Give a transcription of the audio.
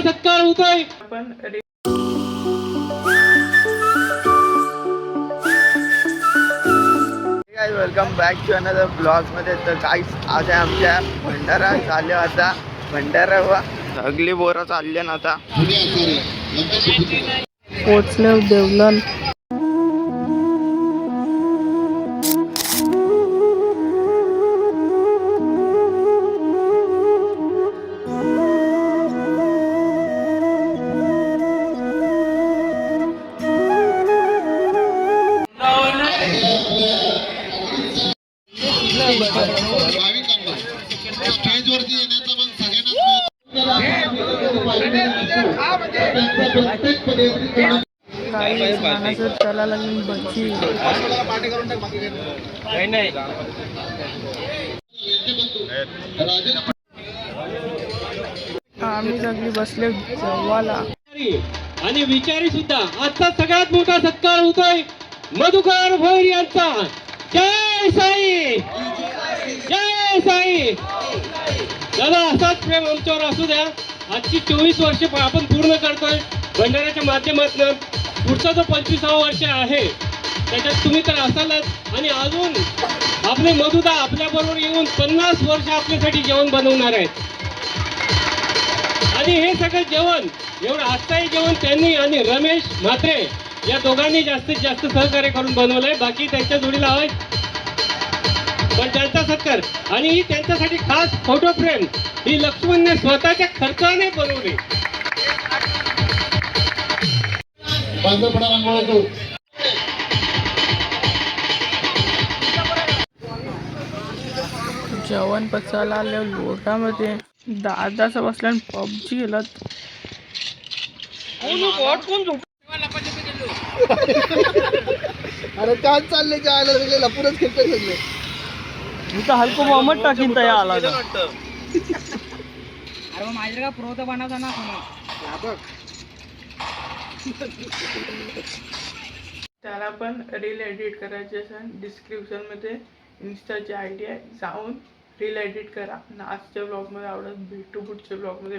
सत्कार होतोय. आपण welcome back to another blog मध्ये. तर काहीच आज आहे आमच्या भंडारा चालले. आता भंडारा व सगळी बोरं चालले ना. आता पोचले देवलन. स्टेजवरती येण्याचा मग सगळ्यांना त्याला लागली भजी. आम्ही सगळी बसले जवाला. आणि विचारी सुद्धा आजचा सगळ्यात मोठा सत्कार होतोय मधुकर भोईर यांचा. जय साई, जय साई. दादा असाच प्रेम आमच्यावर असू द्या. आजची 24 वर्ष आपण पूर्ण करतोय भंडाऱ्याच्या माध्यमातून. पुढचा जो 25वा वर्ष आहे त्याच्यात तुम्ही तर असालच. आणि अजून आपले मधुदा आपल्या बरोबर येऊन 50 वर्ष आपल्यासाठी जेवण बनवणार आहेत. आणि हे सगळं जेवण एवढं आजचाही जेवण त्यांनी आणि रमेश म्हात्रे या दोघांनी जास्तीत जास्त सहकार्य करून बनवलंय. बाकी त्यांच्या जोडीला आहे पण त्यांचा सत्कार. आणि त्यांच्यासाठी खास फोटो फ्रेम ही लक्ष्मणने स्वतःच्या खर्चाने बनवली. जेवण पचायला आल्या लोटामध्ये दादाचा बसल्या पबजी गेला. अरे काय चालले जायला लागले लपूनच खेळतोय सगळे. मी तर हलको मोहम्मद टाकीन तया आला. अरे माझ्या का प्रो तर बनाचा ना. त्याला पण रील एडिट करायची असेल डिस्क्रिप्शन मध्ये इन्स्टाची आयडी आहे, जाऊन रील एडिट करा. आजच्या ब्लॉग मध्ये आवडत. भेटू पुढच्या ब्लॉग मध्ये.